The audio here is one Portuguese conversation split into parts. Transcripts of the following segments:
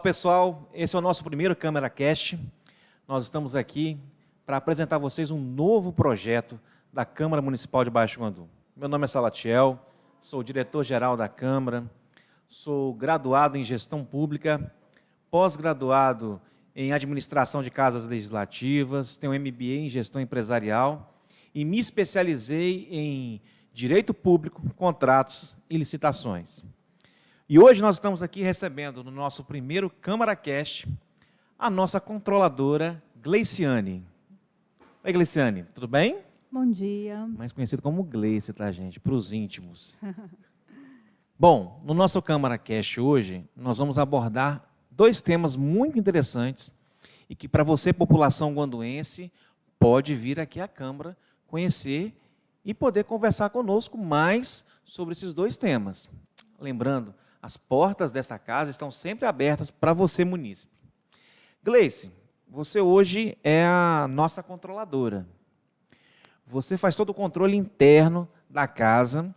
pessoal, esse é o nosso primeiro CâmaraCast. Nós estamos aqui para apresentar a vocês um novo projeto da Câmara Municipal de Baixo Guandu. Meu nome é Salatiel, sou diretor-geral da Câmara, sou graduado em Gestão Pública, pós-graduado em Administração de Casas Legislativas, tenho MBA em Gestão Empresarial e me especializei em Direito Público, Contratos e Licitações. E hoje nós estamos aqui recebendo, no nosso primeiro CâmaraCast, a nossa controladora, Gleiciane. Oi, Gleiciane, tudo bem? Bom dia. Mais conhecido como Gleice, tá, gente? Para os íntimos. Bom, no nosso CâmaraCast hoje, nós vamos abordar dois temas muito interessantes e que, para você, população guanduense, pode vir aqui à Câmara conhecer e poder conversar conosco mais sobre esses dois temas. Lembrando, as portas desta casa estão sempre abertas para você, munícipe. Gleice, você hoje é a nossa controladora. Você faz todo o controle interno da casa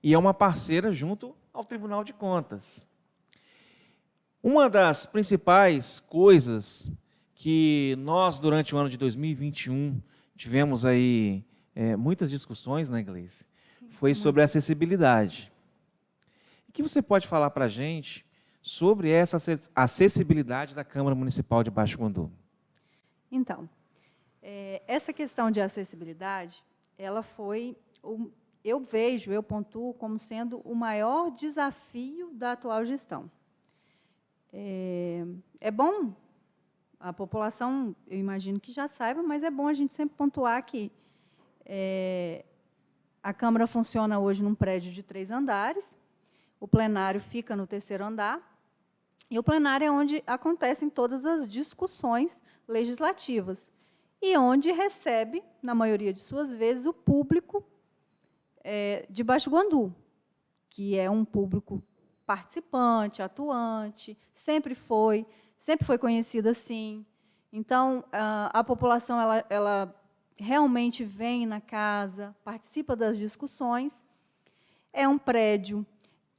e é uma parceira junto ao Tribunal de Contas. Uma das principais coisas que nós, durante o ano de 2021, tivemos aí muitas discussões, né, Gleice? Foi sobre a acessibilidade. O que você pode falar para a gente sobre essa acessibilidade da Câmara Municipal de Baixo Guandu? Então, essa questão de acessibilidade, ela foi, eu pontuo como sendo o maior desafio da atual gestão. É bom, a população, eu imagino que já saiba, mas é bom a gente sempre pontuar que a Câmara funciona hoje num prédio de 3 andares, o plenário fica no 3º andar, e o plenário é onde acontecem todas as discussões legislativas, e onde recebe, na maioria de suas vezes, o público de Baixo Guandu, que é um público participante, atuante, sempre foi conhecido assim. Então, a população ela realmente vem na casa, participa das discussões. É um prédio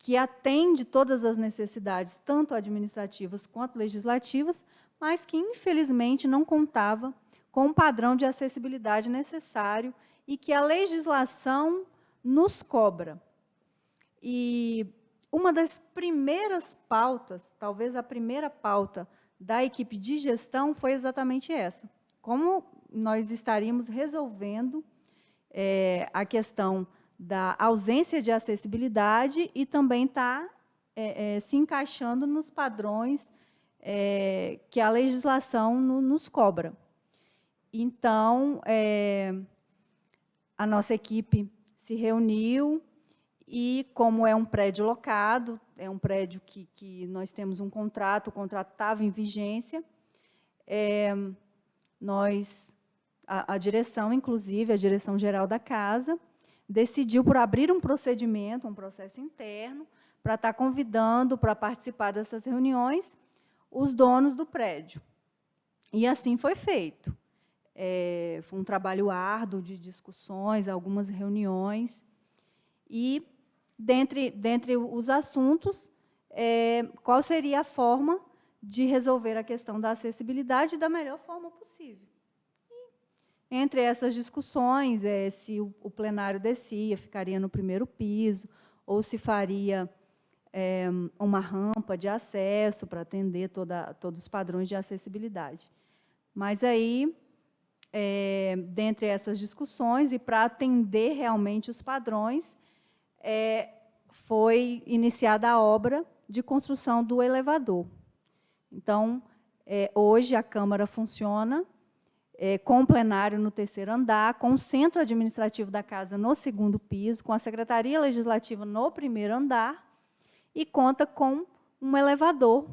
que atende todas as necessidades, tanto administrativas quanto legislativas, mas que, infelizmente, não contava com um padrão de acessibilidade necessário e que a legislação nos cobra. E uma das primeiras pautas, talvez a primeira pauta da equipe de gestão foi exatamente essa. Como nós estaríamos resolvendo a questão da ausência de acessibilidade e também está se encaixando nos padrões que a legislação nos cobra. Então, a nossa equipe se reuniu e, como é um prédio locado, é um prédio que nós temos um contrato, o contrato estava em vigência, a direção, inclusive, a direção-geral da casa, decidiu por abrir um procedimento, um processo interno, para estar convidando para participar dessas reuniões os donos do prédio. E assim foi feito. Foi um trabalho árduo de discussões, algumas reuniões, e, dentre os assuntos, qual seria a forma de resolver a questão da acessibilidade da melhor forma possível. Entre essas discussões, se o plenário descia, ficaria no 1º piso, ou se faria uma rampa de acesso para atender todos os padrões de acessibilidade. Mas aí, dentre essas discussões, e para atender realmente os padrões, foi iniciada a obra de construção do elevador. Então, hoje a Câmara funciona com o plenário no 3º andar, com o centro administrativo da casa no 2º piso, com a Secretaria Legislativa no 1º andar, e conta com um elevador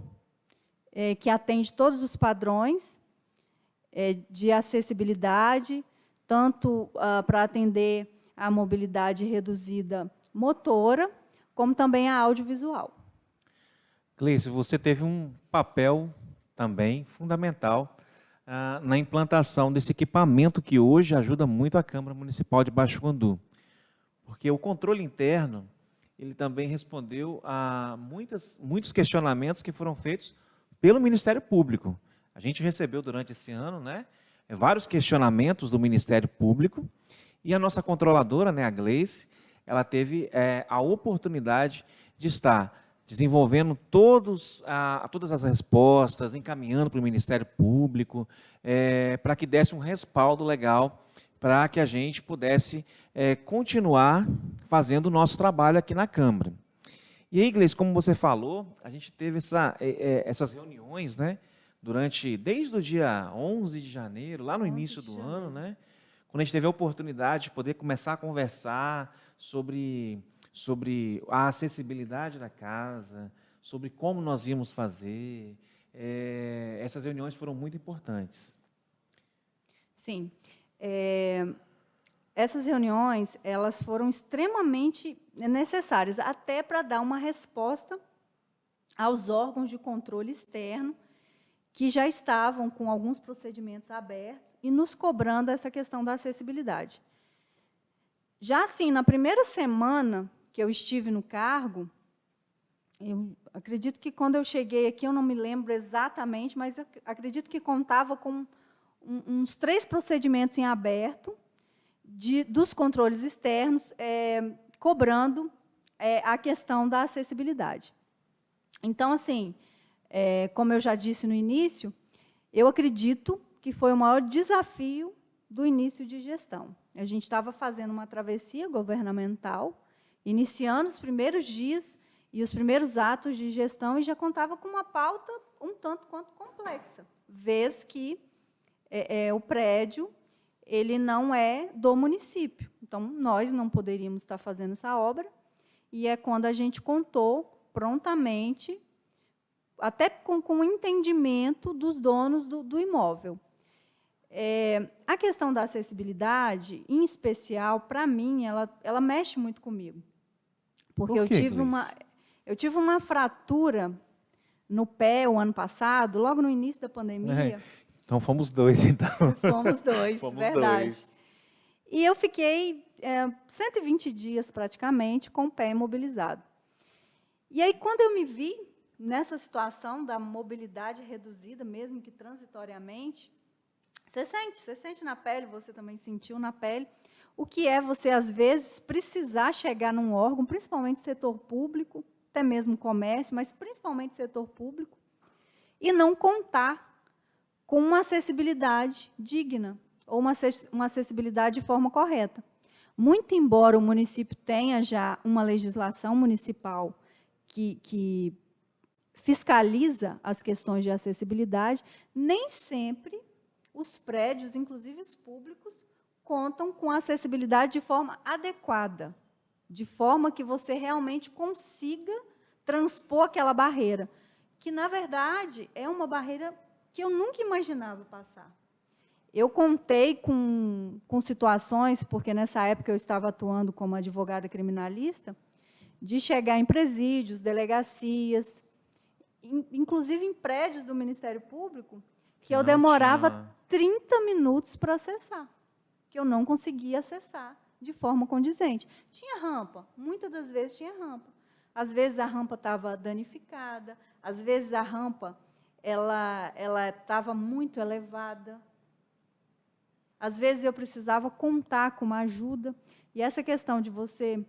que atende todos os padrões de acessibilidade, tanto para atender a mobilidade reduzida motora, como também a audiovisual. Gleice, você teve um papel também fundamental na implantação desse equipamento que hoje ajuda muito a Câmara Municipal de Baixo Guandu. Porque o controle interno, ele também respondeu a muitos questionamentos que foram feitos pelo Ministério Público. A gente recebeu durante esse ano, né, vários questionamentos do Ministério Público, e a nossa controladora, né, a Gleice, ela teve a oportunidade de estar desenvolvendo todas as respostas, encaminhando para o Ministério Público, para que desse um respaldo legal, para que a gente pudesse continuar fazendo o nosso trabalho aqui na Câmara. E aí, Gleice, como você falou, a gente teve essas reuniões, né, desde o dia 11 de janeiro, lá no início do ano, né, quando a gente teve a oportunidade de poder começar a conversar sobre a acessibilidade da casa, sobre como nós íamos fazer. Essas reuniões foram muito importantes. Sim. Essas reuniões, elas foram extremamente necessárias, até para dar uma resposta aos órgãos de controle externo, que já estavam com alguns procedimentos abertos e nos cobrando essa questão da acessibilidade. Já assim, na primeira semana que eu estive no cargo, eu acredito que quando eu cheguei aqui, eu não me lembro exatamente, mas eu acredito que contava com uns 3 procedimentos em aberto dos controles externos, cobrando a questão da acessibilidade. Então, assim, como eu já disse no início, eu acredito que foi o maior desafio do início de gestão. A gente estava fazendo uma travessia governamental, iniciando os primeiros dias e os primeiros atos de gestão, e já contava com uma pauta um tanto quanto complexa, vez que o prédio ele não é do município. Então, nós não poderíamos estar fazendo essa obra, e é quando a gente contou prontamente, até com o entendimento dos donos do imóvel. A questão da acessibilidade, em especial, para mim, ela mexe muito comigo. Porque eu tive uma fratura no pé o ano passado, logo no início da pandemia. Então, fomos 2, então. Fomos 2, fomos verdade. 2. E eu fiquei 120 dias, praticamente, com o pé imobilizado. E aí, quando eu me vi nessa situação da mobilidade reduzida, mesmo que transitoriamente, você sente na pele, você também sentiu na pele, o que é você, às vezes, precisar chegar num órgão, principalmente setor público, até mesmo comércio, mas principalmente setor público, e não contar com uma acessibilidade digna, ou uma acessibilidade de forma correta. Muito embora o município tenha já uma legislação municipal que fiscaliza as questões de acessibilidade, nem sempre os prédios, inclusive os públicos, contam com a acessibilidade de forma adequada, de forma que você realmente consiga transpor aquela barreira, que, na verdade, é uma barreira que eu nunca imaginava passar. Eu contei com situações, porque nessa época eu estava atuando como advogada criminalista, de chegar em presídios, delegacias, inclusive em prédios do Ministério Público, que eu demorava 30 minutos para acessar, que eu não conseguia acessar de forma condizente. Tinha rampa, muitas das vezes tinha rampa. Às vezes a rampa estava danificada, às vezes a rampa ela estava muito elevada. Às vezes eu precisava contar com uma ajuda. E essa questão de você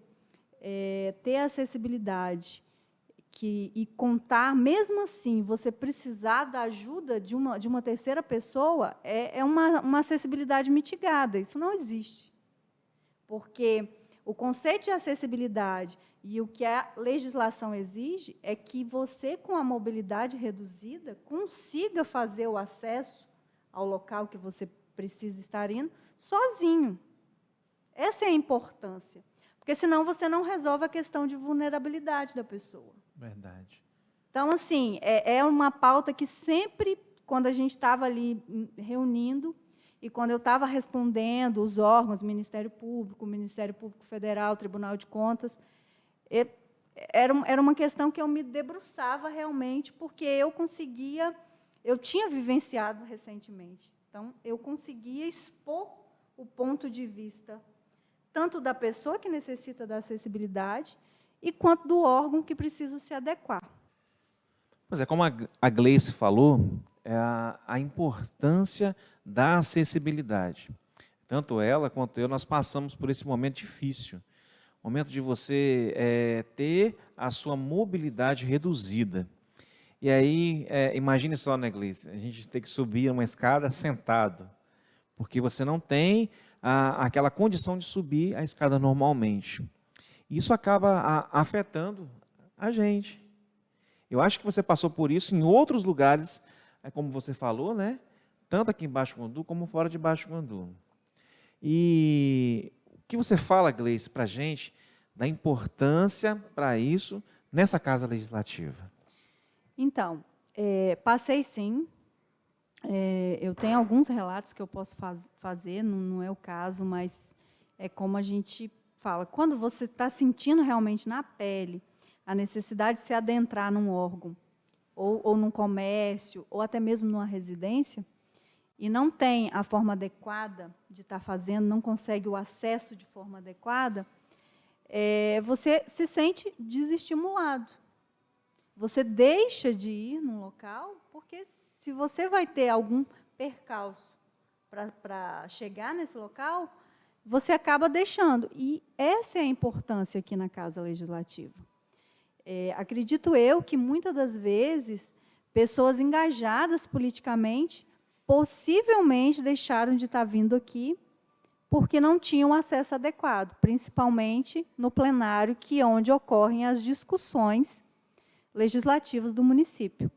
ter acessibilidade e contar, mesmo assim, você precisar da ajuda de uma terceira pessoa, é uma acessibilidade mitigada. Isso não existe. Porque o conceito de acessibilidade e o que a legislação exige é que você, com a mobilidade reduzida, consiga fazer o acesso ao local que você precisa estar indo sozinho. Essa é a importância. Porque, senão, você não resolve a questão de vulnerabilidade da pessoa. Verdade. Então, assim, é uma pauta que sempre, quando a gente estava ali reunindo, e quando eu estava respondendo os órgãos, Ministério Público Federal, Tribunal de Contas, era uma questão que eu me debruçava realmente, porque eu tinha vivenciado recentemente. Então, eu conseguia expor o ponto de vista tanto da pessoa que necessita da acessibilidade, e quanto do órgão que precisa se adequar. Pois é, como a Gleice falou, é a importância da acessibilidade. Tanto ela quanto eu, nós passamos por esse momento difícil. Momento de você ter a sua mobilidade reduzida. E aí, imagine só, né, Gleice, a gente tem que subir uma escada sentado, porque você não tem aquela condição de subir a escada normalmente. Isso acaba afetando a gente. Eu acho que você passou por isso em outros lugares, como você falou, né? Tanto aqui em Baixo Guandu como fora de Baixo Guandu. E o que você fala, Gleice, para a gente da importância para isso nessa Casa Legislativa? Então, passei sim. Eu tenho alguns relatos que eu posso fazer, não é o caso, mas é como a gente fala. Quando você está sentindo realmente na pele a necessidade de se adentrar num órgão, ou num comércio, ou até mesmo numa residência, e não tem a forma adequada de estar fazendo, não consegue o acesso de forma adequada, você se sente desestimulado. Você deixa de ir num local, porque se você vai ter algum percalço para chegar nesse local, você acaba deixando. E essa é a importância aqui na Casa Legislativa. Acredito eu que, muitas das vezes, pessoas engajadas politicamente possivelmente deixaram de estar vindo aqui porque não tinham acesso adequado, principalmente no plenário, que é onde ocorrem as discussões legislativas do município.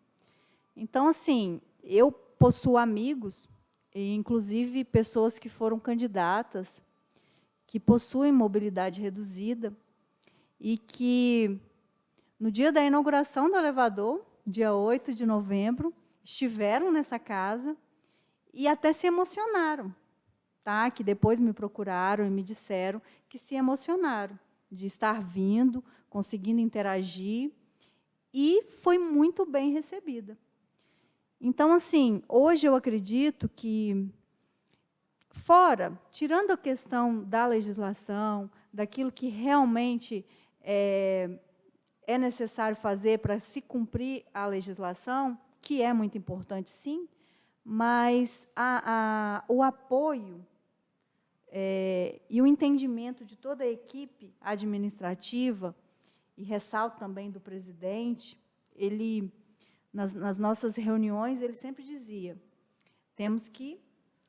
Então, assim, eu possuo amigos, e inclusive pessoas que foram candidatas, que possuem mobilidade reduzida, e que, no dia da inauguração do elevador, dia 8 de novembro, estiveram nessa casa e até se emocionaram, tá? Que depois me procuraram e me disseram que se emocionaram de estar vindo, conseguindo interagir, e foi muito bem recebida. Então, assim, hoje eu acredito que, tirando a questão da legislação, daquilo que realmente é necessário fazer para se cumprir a legislação, que é muito importante, sim, mas o apoio e o entendimento de toda a equipe administrativa, e ressalto também do presidente, ele, nas nossas reuniões, ele sempre dizia, temos que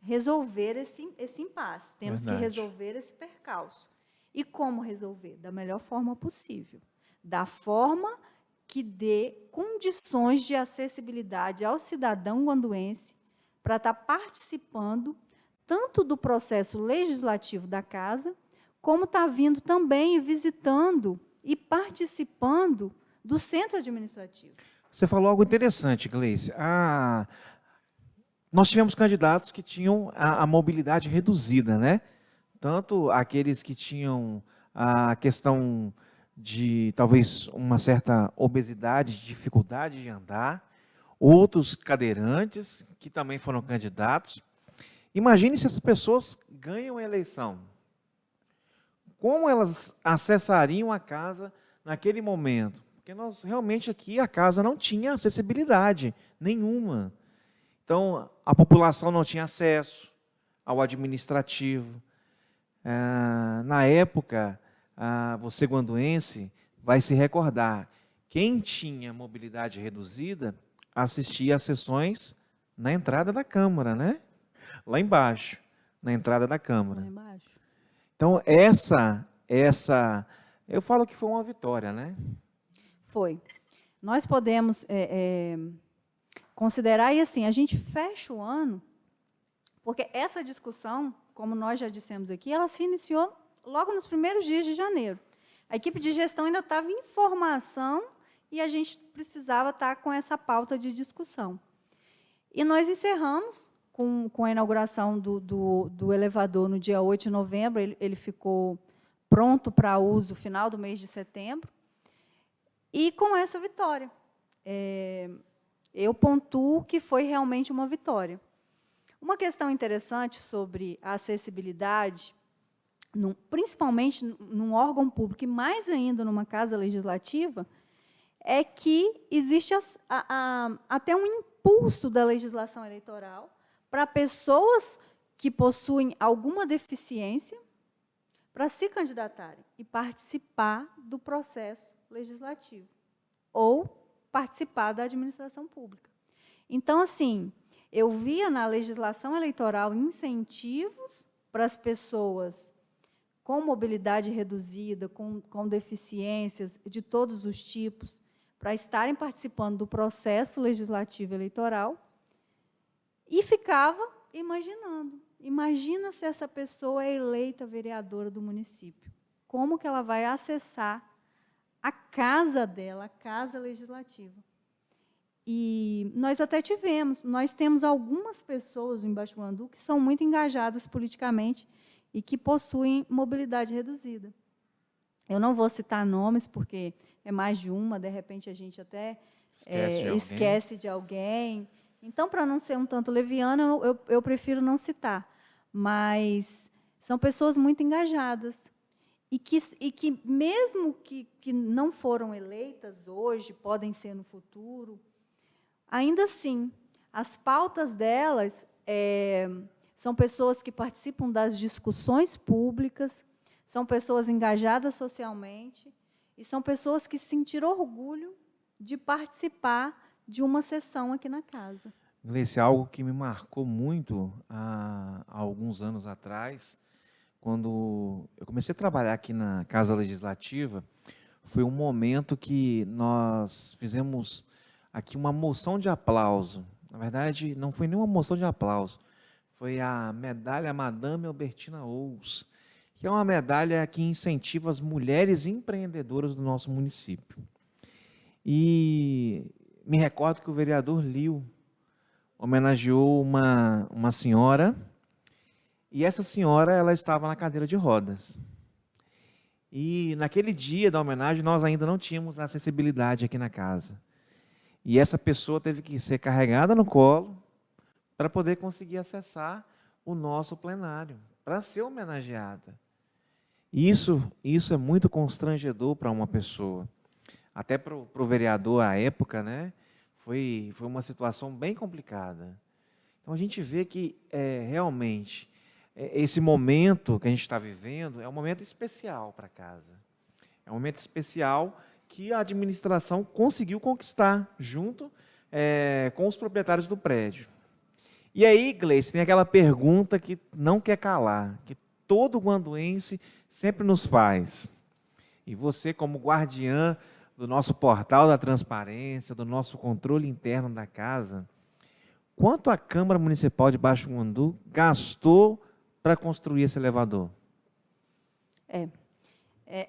resolver esse impasse, temos que resolver esse percalço. E como resolver? Da melhor forma possível, da forma que dê condições de acessibilidade ao cidadão guanduense para estar participando tanto do processo legislativo da casa, como está vindo também e visitando e participando do centro administrativo. Você falou algo interessante, Gleice. Nós tivemos candidatos que tinham a mobilidade reduzida, né? Tanto aqueles que tinham a questão de talvez uma certa obesidade, dificuldade de andar, outros cadeirantes que também foram candidatos. Imagine se essas pessoas ganham a eleição. Como elas acessariam a casa naquele momento? Porque nós realmente aqui a casa não tinha acessibilidade nenhuma. Então, a população não tinha acesso ao administrativo. Na época, você guanduense vai se recordar, quem tinha mobilidade reduzida assistia às sessões na entrada da Câmara, né? Lá embaixo, na entrada da Câmara. Lá embaixo. Então, eu falo que foi uma vitória, né? Foi. Nós podemos considerar, e assim, a gente fecha o ano, porque essa discussão, como nós já dissemos aqui, ela se iniciou logo nos primeiros dias de janeiro. A equipe de gestão ainda estava em formação e a gente precisava estar com essa pauta de discussão. E nós encerramos com a inauguração do elevador no dia 8 de novembro, ele ficou pronto para uso no final do mês de setembro, e com essa vitória. Eu pontuo que foi realmente uma vitória. Uma questão interessante sobre a acessibilidade, principalmente num órgão público, e mais ainda numa casa legislativa, é que existe até um impulso da legislação eleitoral para pessoas que possuem alguma deficiência para se candidatarem e participar do processo legislativo ou participar da administração pública. Então, assim, eu via na legislação eleitoral incentivos para as pessoas com mobilidade reduzida, com deficiências de todos os tipos, para estarem participando do processo legislativo eleitoral, e ficava imaginando. Imagina se essa pessoa é eleita vereadora do município. Como que ela vai acessar a casa dela, a casa legislativa? E nós até nós temos algumas pessoas em Baixo Guandu que são muito engajadas politicamente e que possuem mobilidade reduzida. Eu não vou citar nomes, porque é mais de uma, de repente a gente até esquece de alguém. Então, para não ser um tanto leviano, eu prefiro não citar. Mas são pessoas muito engajadas. E que mesmo que não foram eleitas hoje, podem ser no futuro, ainda assim, as pautas delas são pessoas que participam das discussões públicas, são pessoas engajadas socialmente, e são pessoas que sentiram orgulho de participar de uma sessão aqui na casa. Gleice, algo que me marcou muito há alguns anos atrás, quando eu comecei a trabalhar aqui na Casa Legislativa, foi um momento que nós fizemos aqui uma moção de aplauso. Na verdade, não foi nenhuma moção de aplauso, foi a medalha Madame Albertina Ous, que é uma medalha que incentiva as mulheres empreendedoras do nosso município. E me recordo que o vereador Lio homenageou uma senhora, e essa senhora ela estava na cadeira de rodas. E naquele dia da homenagem nós ainda não tínhamos acessibilidade aqui na casa. E essa pessoa teve que ser carregada no colo para poder conseguir acessar o nosso plenário, para ser homenageada. Isso é muito constrangedor para uma pessoa. Até para o vereador, à época, né, foi uma situação bem complicada. Então, a gente vê que, realmente, esse momento que a gente está vivendo é um momento especial para a casa. É um momento especial que a administração conseguiu conquistar, junto com os proprietários do prédio. E aí, Gleice, tem aquela pergunta que não quer calar, que todo guanduense sempre nos faz. E você, como guardiã do nosso portal da transparência, do nosso controle interno da casa, quanto a Câmara Municipal de Baixo Guandu gastou para construir esse elevador?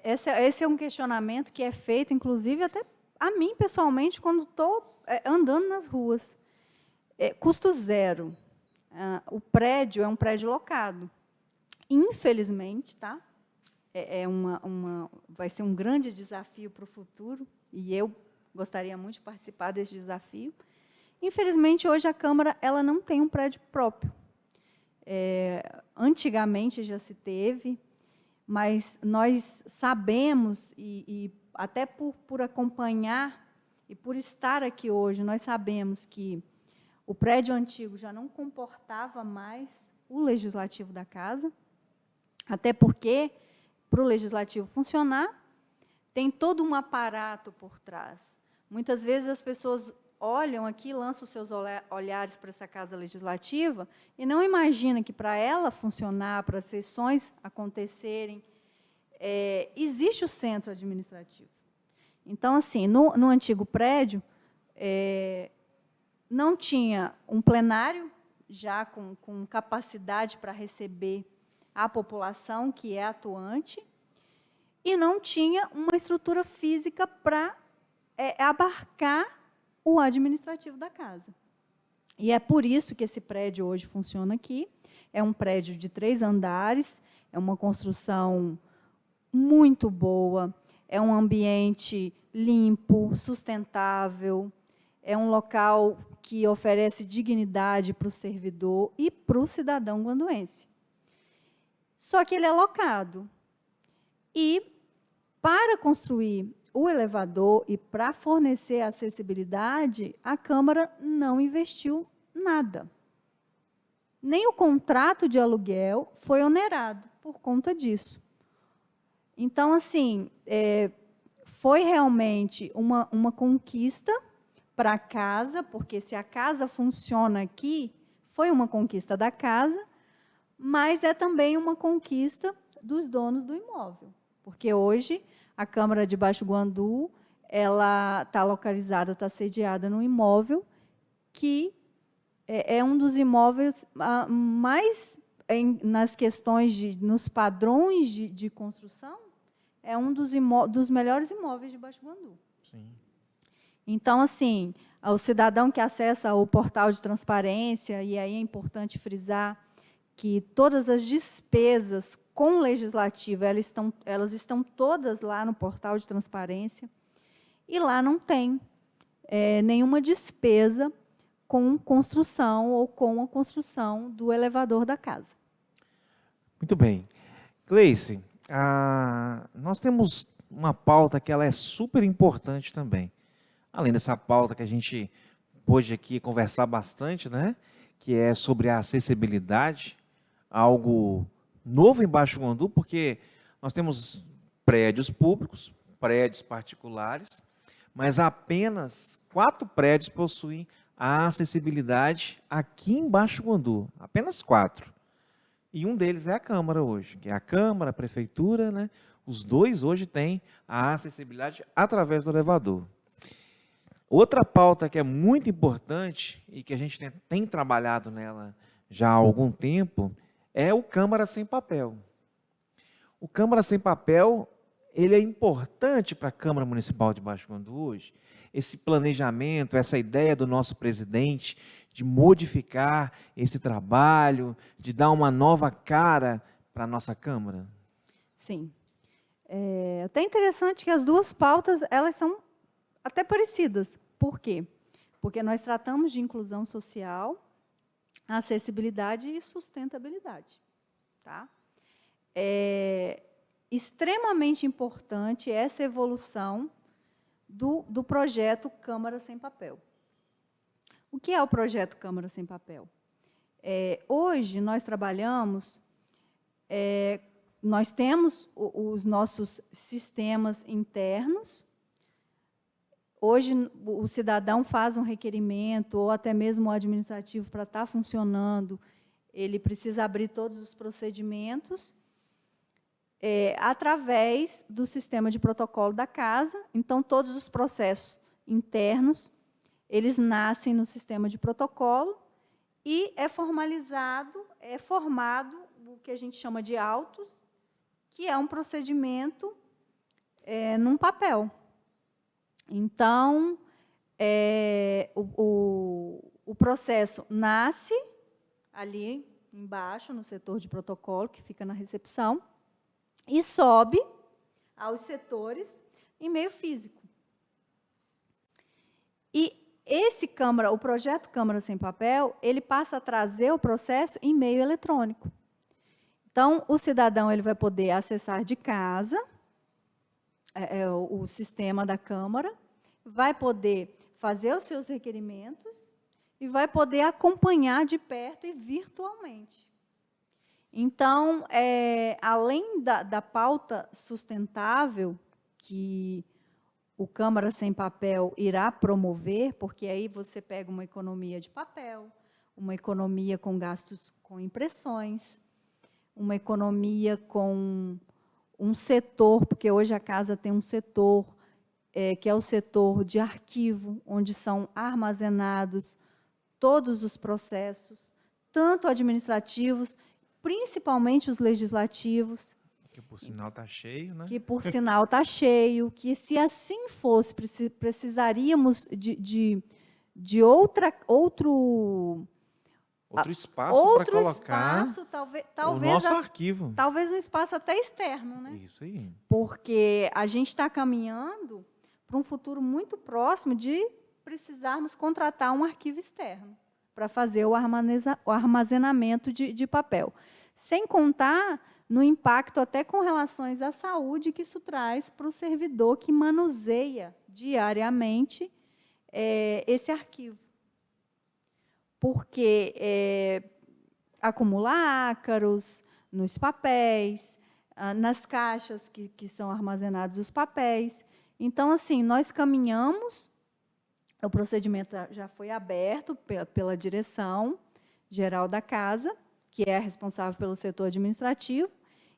Esse é um questionamento que é feito, inclusive, até a mim, pessoalmente, quando estou andando nas ruas. Custo zero. O prédio é um prédio locado. Infelizmente, tá? Vai ser um grande desafio para o futuro, e eu gostaria muito de participar desse desafio. Infelizmente, hoje a Câmara ela não tem um prédio próprio. Antigamente já se teve, mas nós sabemos, e até por acompanhar e por estar aqui hoje, nós sabemos que o prédio antigo já não comportava mais o legislativo da casa, até porque, para o legislativo funcionar, tem todo um aparato por trás. Muitas vezes as pessoas olham aqui, lançam os seus olhares para essa casa legislativa e não imaginam que, para ela funcionar, para as sessões acontecerem, existe o centro administrativo. Então, assim, no antigo prédio, não tinha um plenário já com capacidade para receber a população que é atuante, e não tinha uma estrutura física para abarcar o administrativo da casa. E é por isso que esse prédio hoje funciona aqui. É um prédio de 3 andares, é uma construção muito boa, é um ambiente limpo, sustentável, é um local que oferece dignidade para o servidor e para o cidadão guanduense. Só que ele é locado. E, para construir o elevador e para fornecer acessibilidade, a Câmara não investiu nada. Nem o contrato de aluguel foi onerado por conta disso. Então, assim, foi realmente uma conquista para a casa, porque se a casa funciona aqui, foi uma conquista da casa, mas é também uma conquista dos donos do imóvel. Porque hoje a Câmara de Baixo Guandu, ela está localizada, está sediada num imóvel que é um dos imóveis mais, nas questões, nos padrões de construção, é um dos melhores imóveis de Baixo Guandu. Sim. Então, assim, o cidadão que acessa o portal de transparência, e aí é importante frisar que todas as despesas com o legislativo, elas estão todas lá no portal de transparência, e lá não tem nenhuma despesa com construção ou com a construção do elevador da casa. Muito bem. Gleice, nós temos uma pauta que ela é super importante também. Além dessa pauta que a gente pôde aqui conversar bastante, né? Que é sobre a acessibilidade, algo novo em Baixo Guandu, porque nós temos prédios públicos, prédios particulares, mas apenas 4 prédios possuem a acessibilidade aqui em Baixo Guandu, apenas 4. E um deles é a Câmara hoje, que é a Câmara, a Prefeitura, né? Os 2 hoje têm a acessibilidade através do elevador. Outra pauta que é muito importante e que a gente tem trabalhado nela já há algum tempo é o Câmara Sem Papel. O Câmara Sem Papel, ele é importante para a Câmara Municipal de Baixo Guandu hoje. Esse planejamento, essa ideia do nosso presidente de modificar esse trabalho, de dar uma nova cara para a nossa Câmara? Sim. É até interessante que as duas pautas, elas são até parecidas. Por quê? Porque nós tratamos de inclusão social, acessibilidade e sustentabilidade. Tá? É extremamente importante essa evolução do projeto Câmara Sem Papel. O que é o projeto Câmara Sem Papel? Hoje, nós trabalhamos, nós temos os nossos sistemas internos. Hoje, o cidadão faz um requerimento, ou até mesmo o administrativo, para estar funcionando, ele precisa abrir todos os procedimentos através do sistema de protocolo da casa. Então, todos os processos internos, eles nascem no sistema de protocolo e é formado o que a gente chama de autos, que é um procedimento num papel. Então, o processo nasce ali embaixo, no setor de protocolo, que fica na recepção, e sobe aos setores em meio físico. E o projeto Câmara Sem Papel, ele passa a trazer o processo em meio eletrônico. Então, o cidadão ele vai poder acessar de casa o sistema da Câmara, vai poder fazer os seus requerimentos e vai poder acompanhar de perto e virtualmente. Então, além da pauta sustentável que o Câmara Sem Papel irá promover, porque aí você pega uma economia de papel, uma economia com gastos com impressões, uma economia com um setor, porque hoje a casa tem um setor, que é o setor de arquivo, onde são armazenados todos os processos, tanto administrativos, principalmente os legislativos. Que, por sinal, está cheio, né? Que, por sinal, está cheio, que, se assim fosse, precisaríamos de outro espaço para colocar espaço, talvez o nosso arquivo. Talvez um espaço até externo, né? Isso aí. Porque a gente está caminhando para um futuro muito próximo de precisarmos contratar um arquivo externo para fazer o armazenamento de papel. Sem contar no impacto até com relações à saúde que isso traz para o servidor que manuseia diariamente esse arquivo. Porque acumula ácaros nos papéis, nas caixas que são armazenados os papéis. Então, assim, nós caminhamos, o procedimento já foi aberto pela direção geral da casa, que é responsável pelo setor administrativo,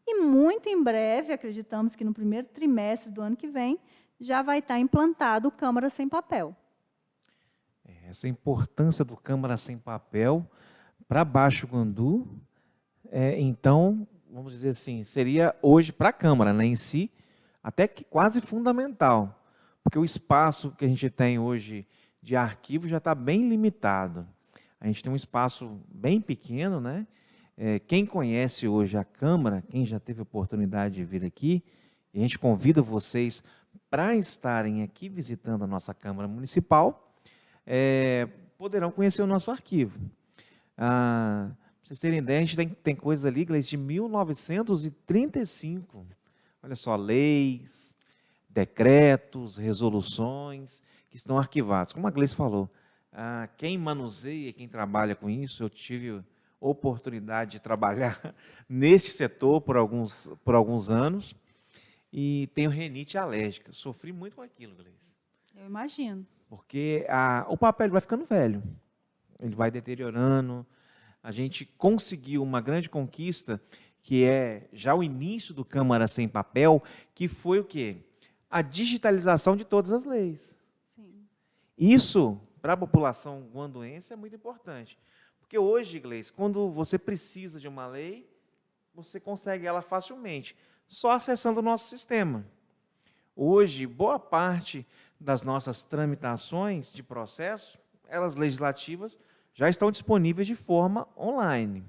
e muito em breve, acreditamos que no primeiro trimestre do ano que vem, já vai estar implantado o Câmara Sem Papel. Essa importância do Câmara Sem Papel para Baixo Guandu, então, vamos dizer assim, seria hoje para a Câmara, né, em si, até que quase fundamental, porque o espaço que a gente tem hoje de arquivo já está bem limitado. A gente tem um espaço bem pequeno, né? Quem conhece hoje a Câmara, quem já teve a oportunidade de vir aqui, a gente convida vocês para estarem aqui visitando a nossa Câmara Municipal, poderão conhecer o nosso arquivo. Para vocês terem ideia, a gente tem coisas ali, Gleice, de 1935. Olha só, leis, decretos, resoluções que estão arquivados. Como a Gleice falou, quem manuseia, quem trabalha com isso, eu tive oportunidade de trabalhar neste setor por alguns anos e tenho rinite alérgica. Sofri muito com aquilo, Gleice. Eu imagino. Porque o papel vai ficando velho, ele vai deteriorando. A gente conseguiu uma grande conquista, que é já o início do Câmara Sem Papel, que foi o quê? A digitalização de todas as leis. Sim. Isso, para a população guanduense, é muito importante. Porque hoje, Gleice, quando você precisa de uma lei, você consegue ela facilmente, só acessando o nosso sistema. Hoje, boa parte das nossas tramitações de processo, elas legislativas, já estão disponíveis de forma online.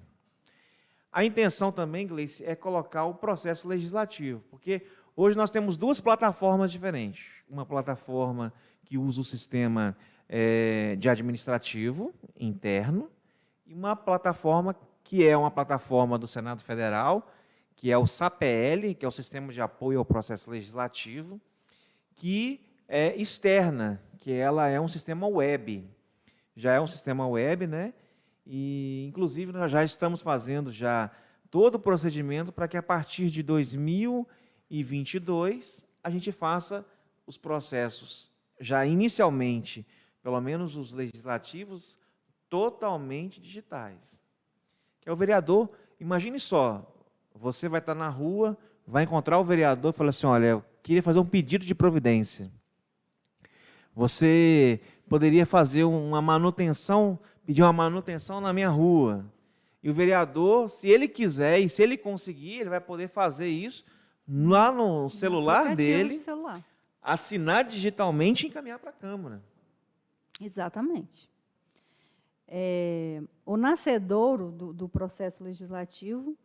A intenção também, Gleice, é colocar o processo legislativo, porque hoje nós temos duas plataformas diferentes. Uma plataforma que usa o sistema de administrativo interno e uma plataforma que é uma plataforma do Senado Federal, que é o SAPL, que é o Sistema de Apoio ao Processo Legislativo, que é externa, que ela é um sistema web. Já é um sistema web, né? E, inclusive, nós já estamos fazendo já todo o procedimento para que, a partir de 2022, a gente faça os processos, já inicialmente, pelo menos os legislativos, totalmente digitais. Que é o vereador, imagine só, você vai estar na rua, vai encontrar o vereador e fala assim, olha, eu queria fazer um pedido de providência. Você poderia fazer uma manutenção, pedir uma manutenção na minha rua. E o vereador, se ele quiser e se ele conseguir, ele vai poder fazer isso lá no celular dele, assinar digitalmente e encaminhar para a Câmara. Exatamente. O nascedouro do processo legislativo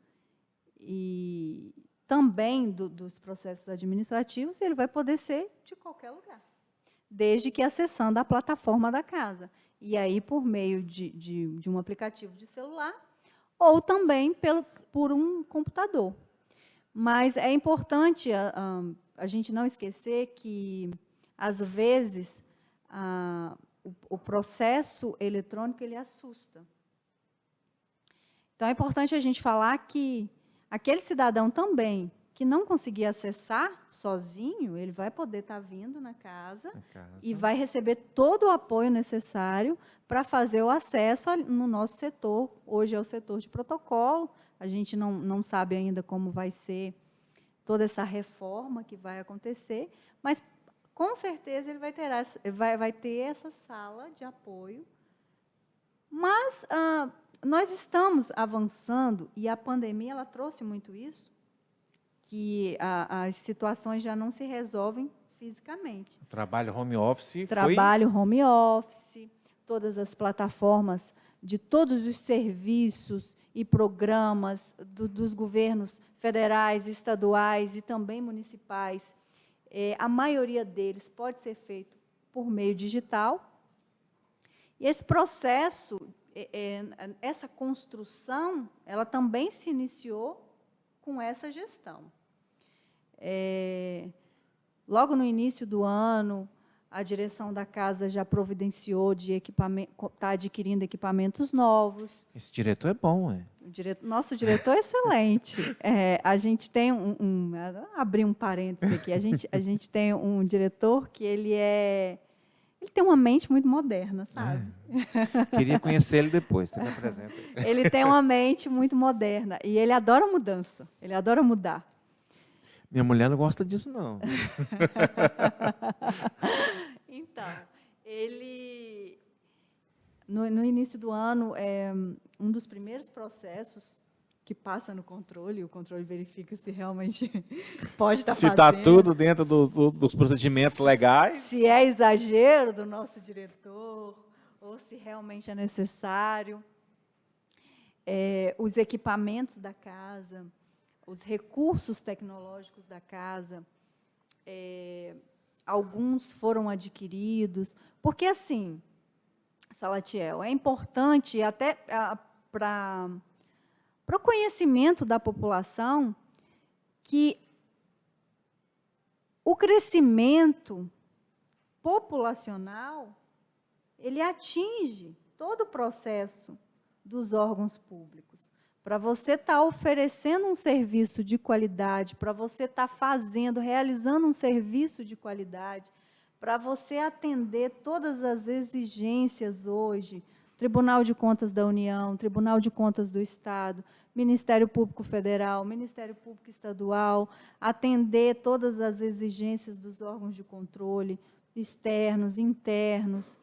e também dos processos administrativos, ele vai poder ser de qualquer lugar, desde que acessando a plataforma da casa. E aí, por meio de um aplicativo de celular, ou também por um computador. Mas é importante a gente não esquecer que, às vezes, o processo eletrônico ele assusta. Então, é importante a gente falar que aquele cidadão também que não conseguir acessar sozinho, ele vai poder estar vindo na casa e vai receber todo o apoio necessário para fazer o acesso no nosso setor. Hoje é o setor de protocolo, a gente não sabe ainda como vai ser toda essa reforma que vai acontecer, mas, com certeza, ele vai ter essa sala de apoio. Mas nós estamos avançando, e a pandemia ela trouxe muito isso, que as situações já não se resolvem fisicamente. O trabalho home office home office, todas as plataformas de todos os serviços e programas dos governos federais, estaduais e também municipais, a maioria deles pode ser feito por meio digital. E esse processo, essa construção, ela também se iniciou com essa gestão. Logo no início do ano, a direção da casa já providenciou está adquirindo equipamentos novos. Esse diretor é bom, é? Nosso diretor é excelente. A gente tem abrir um parênteses aqui, a gente tem um diretor que ele tem uma mente muito moderna, sabe? Queria conhecer ele depois, você me apresenta. Ele tem uma mente muito moderna e ele adora mudança, ele adora mudar. Minha mulher não gosta disso, não. Então, no início do ano, um dos primeiros processos que passa no controle, o controle verifica se realmente pode estar fazendo. Se está tudo dentro dos procedimentos legais. Se é exagero do nosso diretor, ou se realmente é necessário. Os equipamentos da casa, os recursos tecnológicos da casa, alguns foram adquiridos, porque, assim, Salatiel, é importante até para o conhecimento da população que o crescimento populacional ele atinge todo o processo dos órgãos públicos. Para você estar oferecendo um serviço de qualidade, para você estar realizando um serviço de qualidade, para você atender todas as exigências hoje, Tribunal de Contas da União, Tribunal de Contas do Estado, Ministério Público Federal, Ministério Público Estadual, atender todas as exigências dos órgãos de controle, externos, internos.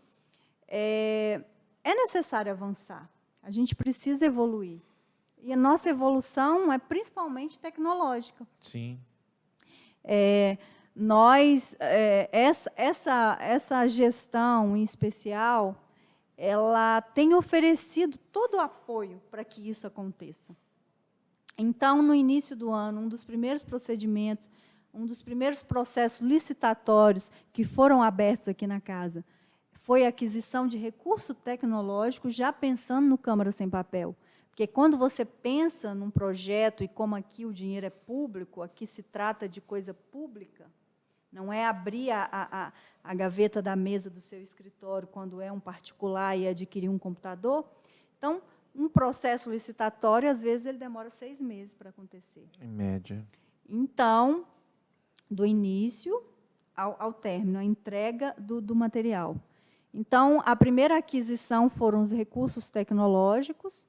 É necessário avançar, a gente precisa evoluir. E a nossa evolução é principalmente tecnológica. Sim. Essa gestão em especial, ela tem oferecido todo o apoio para que isso aconteça. Então, no início do ano, um dos primeiros procedimentos, um dos primeiros processos licitatórios que foram abertos aqui na casa, foi a aquisição de recurso tecnológico, já pensando no Câmara Sem Papel. Porque quando você pensa num projeto, e como aqui o dinheiro é público, aqui se trata de coisa pública, não é abrir a gaveta da mesa do seu escritório quando é um particular e adquirir um computador. Então, um processo licitatório, às vezes, ele demora 6 meses para acontecer. Em média. Então, do início ao término, a entrega do material. Então, a primeira aquisição foram os recursos tecnológicos.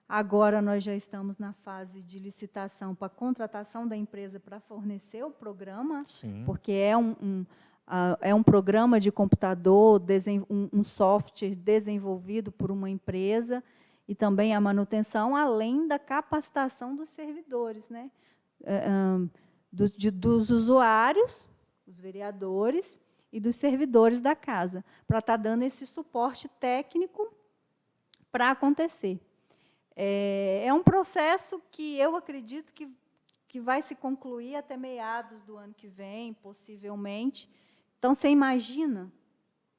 Agora, nós já estamos na fase de licitação para a contratação da empresa para fornecer o programa. Sim. Porque é um programa de computador, um software desenvolvido por uma empresa, e também a manutenção, além da capacitação dos servidores, né? Dos usuários, os vereadores, e dos servidores da casa, para estar dando esse suporte técnico para acontecer. É um processo que eu acredito que vai se concluir até meados do ano que vem, possivelmente. Então, você imagina,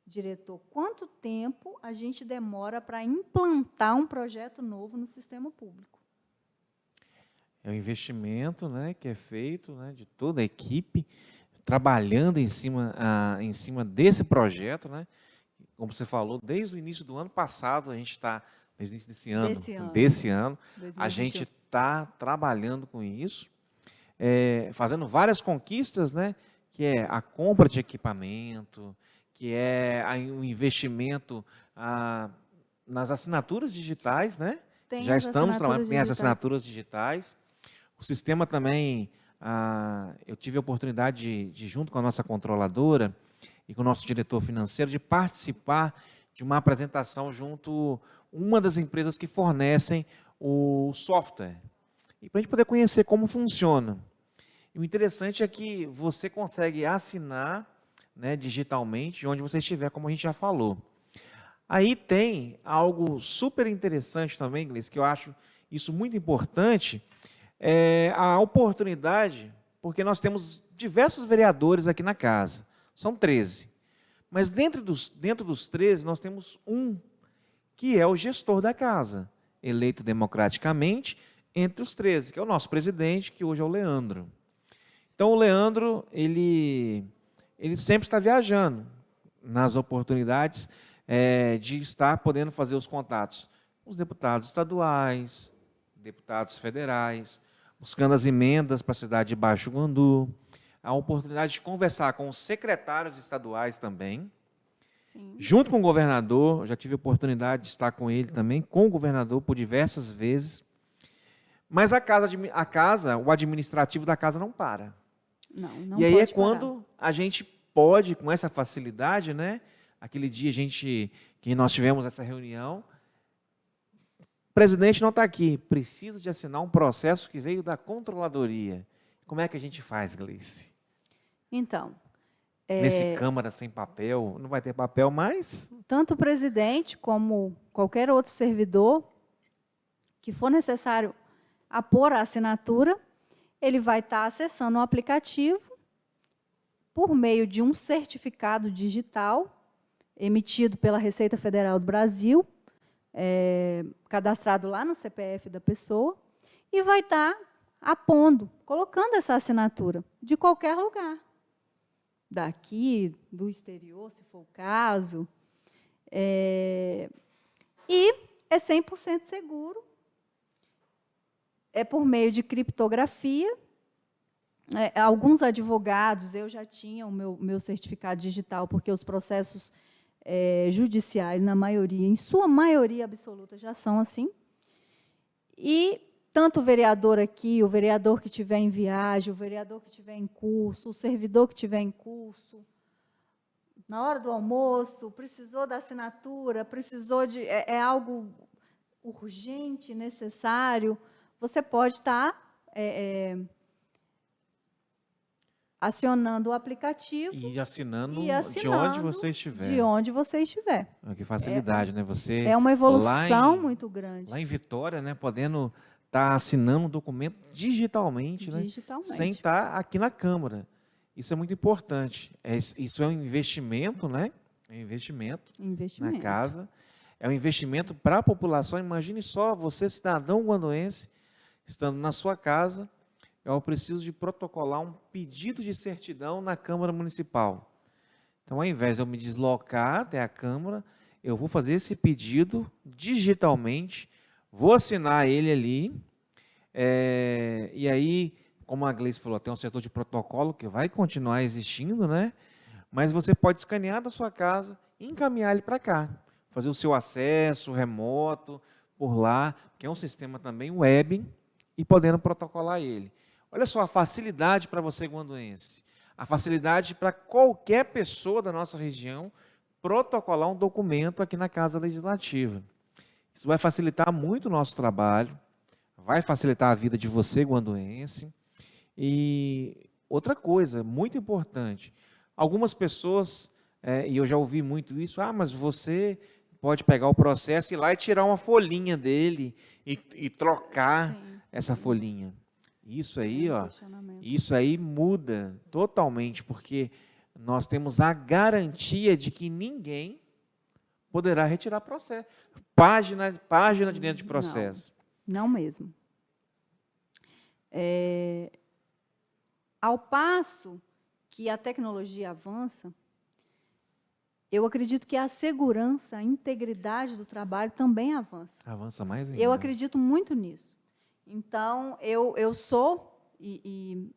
diretor, quanto tempo a gente demora para implantar um projeto novo no sistema público? É um investimento, né, que é feito, né, de toda a equipe, trabalhando em cima desse projeto, né? Como você falou, desde o início do ano passado, a gente está... Desse ano, a gente está trabalhando com isso, fazendo várias conquistas, né, que é a compra de equipamento, que é o investimento nas assinaturas digitais, né? Já estamos trabalhando com as assinaturas digitais. O sistema também, eu tive a oportunidade de, junto com a nossa controladora e com o nosso diretor financeiro, de participar de uma apresentação junto uma das empresas que fornecem o software, e para a gente poder conhecer como funciona. E o interessante é que você consegue assinar, né, digitalmente, onde você estiver, como a gente já falou. Aí tem algo super interessante também, Gleice, que eu acho isso muito importante, a oportunidade, porque nós temos diversos vereadores aqui na casa, são 13, mas dentro dos 13 nós temos um que é o gestor da casa, eleito democraticamente, entre os 13, que é o nosso presidente, que hoje é o Leandro. Então, o Leandro, ele sempre está viajando nas oportunidades de estar podendo fazer os contatos com os deputados estaduais, deputados federais, buscando as emendas para a cidade de Baixo Guandu, a oportunidade de conversar com os secretários estaduais também, Sim. junto com o governador. Já tive a oportunidade de estar com ele também, com o governador, por diversas vezes. Mas o administrativo da casa não para. Não E aí é pode parar. quando a gente pode, com essa facilidade, né? Aquele dia que nós tivemos essa reunião, o presidente não está aqui, precisa de assinar um processo que veio da controladoria. Como é que a gente faz, Gleice? Então, Nesse Câmara sem papel, não vai ter papel mais? tanto o presidente como qualquer outro servidor que for necessário apor a assinatura, ele vai estar acessando o aplicativo por meio de um certificado digital emitido pela Receita Federal do Brasil, cadastrado lá no CPF da pessoa, e vai estar apondo, colocando essa assinatura de qualquer lugar. Daqui, do exterior, se for o caso. E é 100% seguro. É por meio de criptografia. Alguns advogados, eu já tinha o meu certificado digital, porque os processos judiciais, na maioria, em sua maioria absoluta, já são assim. E tanto o vereador aqui, o vereador que estiver em viagem, o vereador que estiver em curso, o servidor que estiver em curso, na hora do almoço, precisou da assinatura, precisou de... É algo urgente, necessário, você pode estar acionando o aplicativo E assinando de assinando onde você estiver. de onde você estiver. Que facilidade, né? Você É uma evolução muito grande. Lá em Vitória, né? Podendo estar assinando um documento digitalmente, né? Sem estar aqui na Câmara. Isso é muito importante. Isso é um investimento, né? É um investimento na casa. É um investimento para a população. Imagine só, você, cidadão guanduense, estando na sua casa, eu preciso de protocolar um pedido de certidão na Câmara Municipal. Então, ao invés de eu me deslocar até a Câmara, eu vou fazer esse pedido digitalmente, vou assinar ele ali, e aí, como a Gleice falou, tem um setor de protocolo que vai continuar existindo, né? Mas você pode escanear da sua casa e encaminhar ele para cá, fazer o seu acesso remoto por lá, que é um sistema também web, e podendo protocolar ele. Olha só a facilidade para você, guanduense, a facilidade para qualquer pessoa da nossa região protocolar um documento aqui na Casa Legislativa. Isso vai facilitar muito o nosso trabalho, vai facilitar a vida de você, guanduense. E outra coisa, muito importante, algumas pessoas, e eu já ouvi muito isso, mas você pode pegar o processo e ir lá e tirar uma folhinha dele e trocar essa folhinha. Isso aí, isso aí muda totalmente, porque nós temos a garantia de que ninguém poderá retirar processo. Página de dentro de processo. Não mesmo. Ao passo que a tecnologia avança, eu acredito que a segurança, a integridade do trabalho também avança. Avança mais ainda. Eu acredito muito nisso. Então, eu sou, e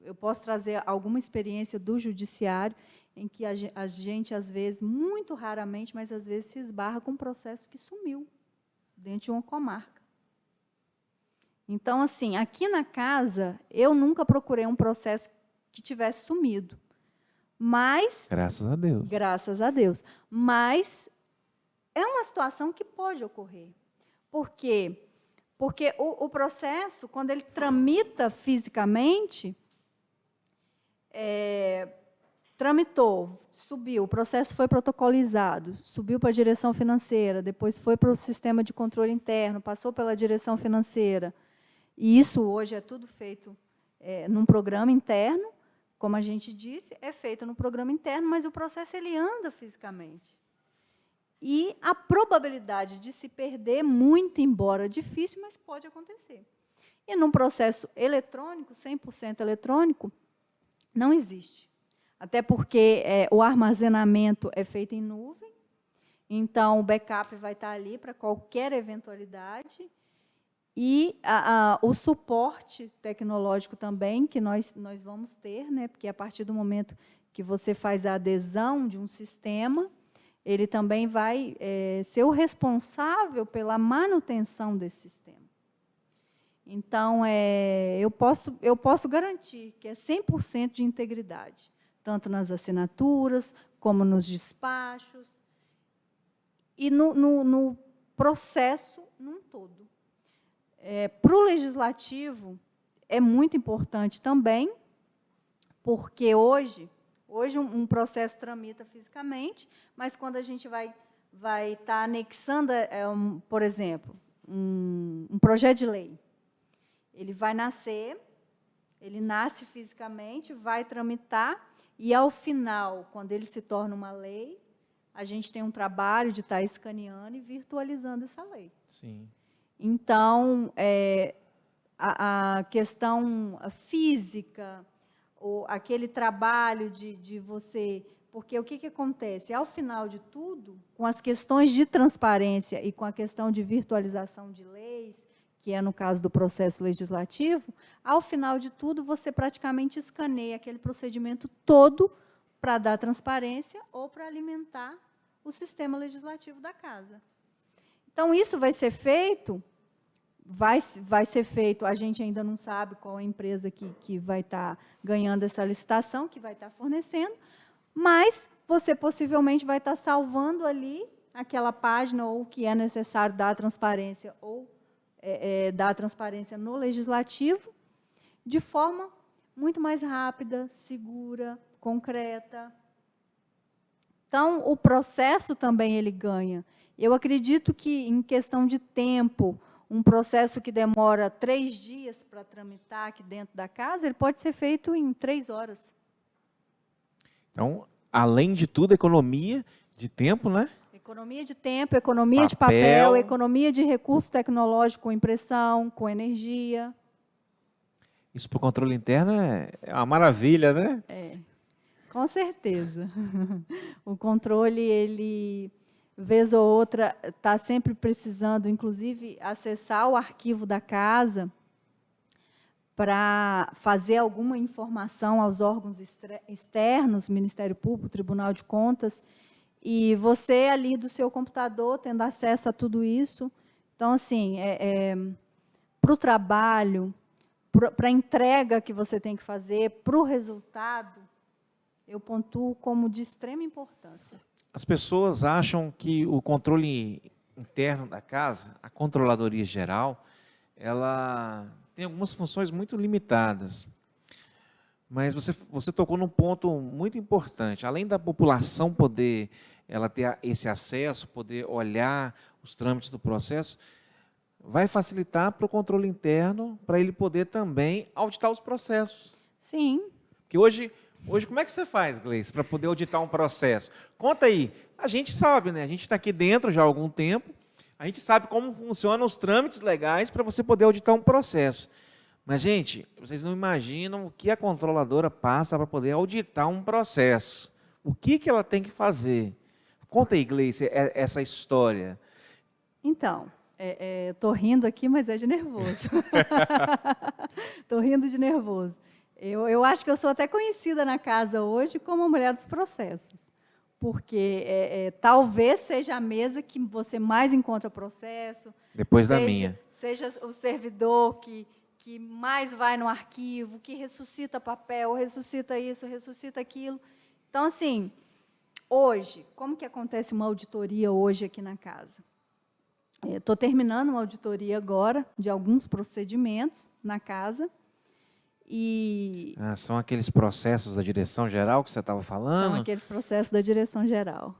eu posso trazer alguma experiência do judiciário, em que a gente, às vezes, muito raramente, mas às vezes se esbarra com um processo que sumiu dentro de uma comarca. Então, assim, aqui na casa, eu nunca procurei um processo que tivesse sumido. Mas... Graças a Deus. Graças a Deus. Mas é uma situação que pode ocorrer. Por quê? Porque o processo, quando ele tramita fisicamente, tramitou, subiu, o processo foi protocolizado, subiu para a direção financeira, depois foi para o sistema de controle interno, passou pela direção financeira. E isso hoje é tudo feito num programa interno, como a gente disse, é feito no programa interno, mas o processo ele anda fisicamente. E a probabilidade de se perder, muito embora difícil, mas pode acontecer. E num processo eletrônico, 100% eletrônico, não existe. Até porque o armazenamento é feito em nuvem, então o backup vai estar ali para qualquer eventualidade, e o suporte tecnológico também, que nós vamos ter, né, porque a partir do momento que você faz a adesão de um sistema, ele também vai ser o responsável pela manutenção desse sistema. Então, eu posso garantir que é 100% de integridade, tanto nas assinaturas, como nos despachos, e no processo num todo. Para o legislativo, é muito importante também, porque hoje um processo tramita fisicamente, mas quando a gente vai estar anexando, por exemplo, um projeto de lei, ele vai nascer, ele nasce fisicamente, vai tramitar, e, ao final, quando ele se torna uma lei, a gente tem um trabalho de estar escaneando e virtualizando essa lei. Sim. Então, a questão física, ou aquele trabalho de você... Porque o que acontece? Ao final de tudo, com as questões de transparência e com a questão de virtualização de leis, que é no caso do processo legislativo, ao final de tudo, você praticamente escaneia aquele procedimento todo para dar transparência ou para alimentar o sistema legislativo da casa. Então, isso vai ser feito, a gente ainda não sabe qual a empresa que vai estar ganhando essa licitação, que vai estar fornecendo, mas você possivelmente vai estar salvando ali aquela página, ou o que é necessário dar transparência, ou dar transparência no legislativo, de forma muito mais rápida, segura, concreta. Então, o processo também ele ganha. Eu acredito que, em questão de tempo, um processo que demora 3 dias para tramitar aqui dentro da casa, ele pode ser feito em 3 horas. Então, além de tudo, economia de tempo, né? Economia de tempo, economia de papel, economia de recurso tecnológico com impressão, com energia. Isso para o controle interno é uma maravilha, né? Com certeza. O controle, ele, vez ou outra, está sempre precisando, inclusive, acessar o arquivo da casa para fazer alguma informação aos órgãos externos, Ministério Público, Tribunal de Contas, e você ali do seu computador, tendo acesso a tudo isso. Então, assim, para o trabalho, para a entrega que você tem que fazer, para o resultado, eu pontuo como de extrema importância. As pessoas acham que o controle interno da casa, a controladoria geral, ela tem algumas funções muito limitadas. Mas você tocou num ponto muito importante. Além da população poder ela ter esse acesso, poder olhar os trâmites do processo, vai facilitar para o controle interno, para ele poder também auditar os processos. Sim. Porque hoje como é que você faz, Gleice, para poder auditar um processo? Conta aí. A gente sabe, né? A gente está aqui dentro já há algum tempo, a gente sabe como funcionam os trâmites legais para você poder auditar um processo. Mas, gente, vocês não imaginam o que a controladora passa para poder auditar um processo. O que ela tem que fazer? Conta aí, Gleice, essa história. Então, estou rindo aqui, mas é de nervoso. Estou rindo de nervoso. Eu acho que eu sou até conhecida na casa hoje como a mulher dos processos, porque talvez seja a mesa que você mais encontra processo. Depois da minha. Seja o servidor que mais vai no arquivo, que ressuscita papel, ressuscita isso, ressuscita aquilo. Então, assim, hoje, como que acontece uma auditoria hoje aqui na casa? Estou terminando uma auditoria agora de alguns procedimentos na casa. São aqueles processos da direção-geral que você estava falando? São aqueles processos da direção-geral.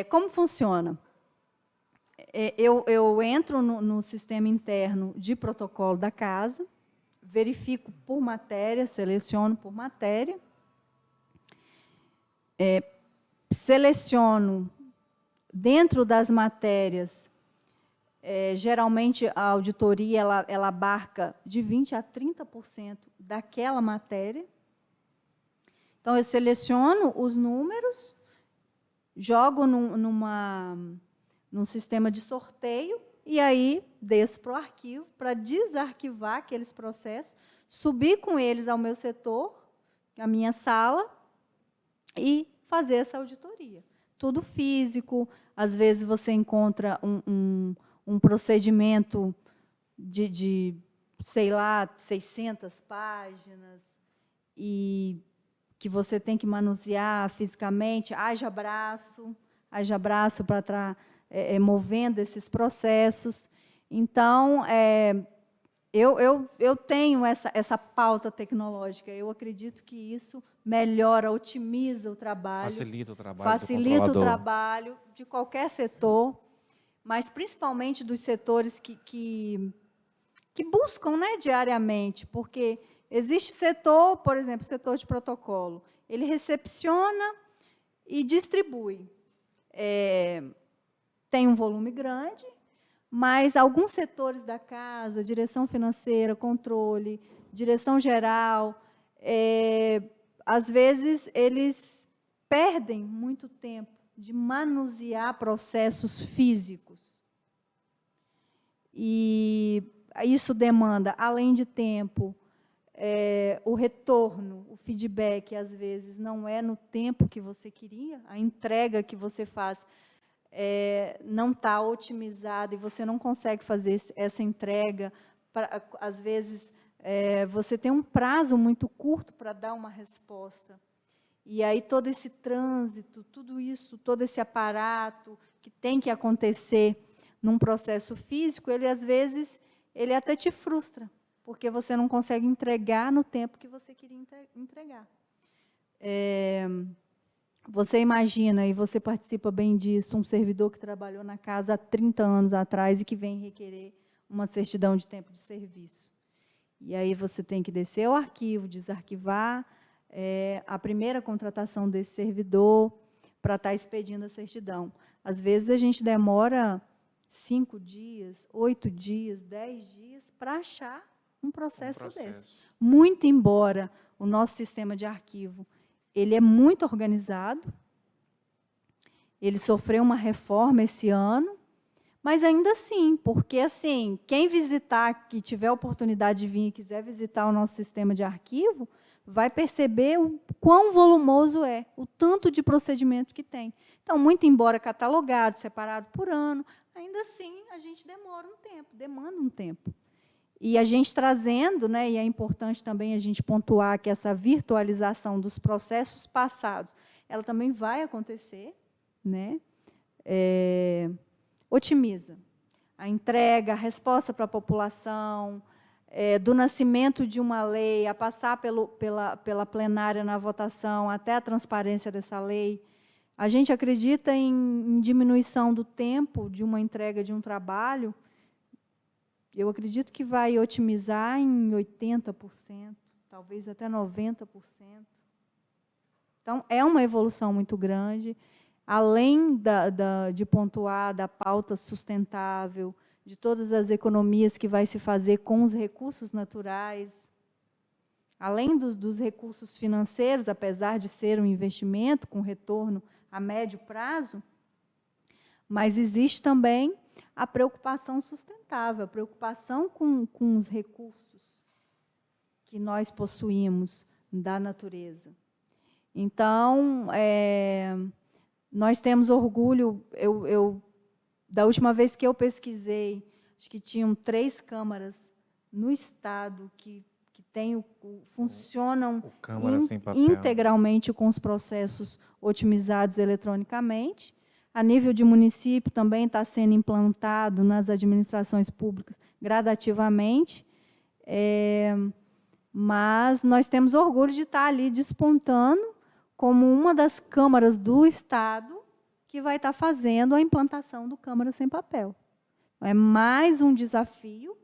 Como funciona? Eu entro no sistema interno de protocolo da casa, verifico por matéria, seleciono por matéria, seleciono dentro das matérias Geralmente, a auditoria ela abarca de 20% a 30% daquela matéria. Então, eu seleciono os números, jogo num sistema de sorteio, e aí desço para o arquivo para desarquivar aqueles processos, subir com eles ao meu setor, à minha sala, e fazer essa auditoria. Tudo físico, às vezes você encontra um procedimento de, sei lá, 600 páginas, e que você tem que manusear fisicamente, haja braço para estar movendo esses processos. Então, eu tenho essa pauta tecnológica. Eu acredito que isso melhora, otimiza o trabalho. Facilita o trabalho facilita do o controlador. trabalho de qualquer setor, mas principalmente dos setores que buscam, né, diariamente, porque existe setor, por exemplo, setor de protocolo, ele recepciona e distribui. Tem um volume grande, mas alguns setores da casa, direção financeira, controle, direção geral, às vezes eles perdem muito tempo de manusear processos físicos. E isso demanda, além de tempo, o retorno, o feedback, às vezes, não é no tempo que você queria, a entrega que você faz não está otimizada e você não consegue fazer essa entrega. Às vezes, você tem um prazo muito curto para dar uma resposta. E aí todo esse trânsito, tudo isso, todo esse aparato que tem que acontecer num processo físico, ele às vezes, ele até te frustra, porque você não consegue entregar no tempo que você queria entregar. Você imagina, e você participa bem disso, um servidor que trabalhou na casa há 30 anos atrás e que vem requerer uma certidão de tempo de serviço. E aí você tem que descer ao arquivo, desarquivar a primeira contratação desse servidor para estar expedindo a certidão. Às vezes, a gente demora 5 dias, 8 dias, 10 dias para achar um processo desse. Muito embora o nosso sistema de arquivo ele é muito organizado, ele sofreu uma reforma esse ano, mas ainda assim, porque assim, quem visitar, que tiver a oportunidade de vir e quiser visitar o nosso sistema de arquivo, vai perceber o quão volumoso é, o tanto de procedimento que tem. Então, muito embora catalogado, separado por ano, ainda assim a gente demanda um tempo. E a gente trazendo, né, e é importante também a gente pontuar que essa virtualização dos processos passados, ela também vai acontecer, né? Otimiza a entrega, a resposta para a população, do nascimento de uma lei, a passar pela plenária na votação, até a transparência dessa lei. A gente acredita em diminuição do tempo de uma entrega de um trabalho. Eu acredito que vai otimizar em 80%, talvez até 90%. Então, é uma evolução muito grande, além de pontuar da pauta sustentável, de todas as economias que vai se fazer com os recursos naturais, além dos recursos financeiros, apesar de ser um investimento com retorno a médio prazo, mas existe também a preocupação sustentável, a preocupação com os recursos que nós possuímos da natureza. Então, nós temos orgulho, da última vez que eu pesquisei, acho que tinham 3 câmaras no estado que funcionam integralmente com os processos otimizados eletronicamente. A nível de município, também está sendo implantado nas administrações públicas gradativamente, mas nós temos orgulho de estar ali despontando como uma das câmaras do estado que vai estar fazendo a implantação do Câmara Sem Papel. É mais um desafio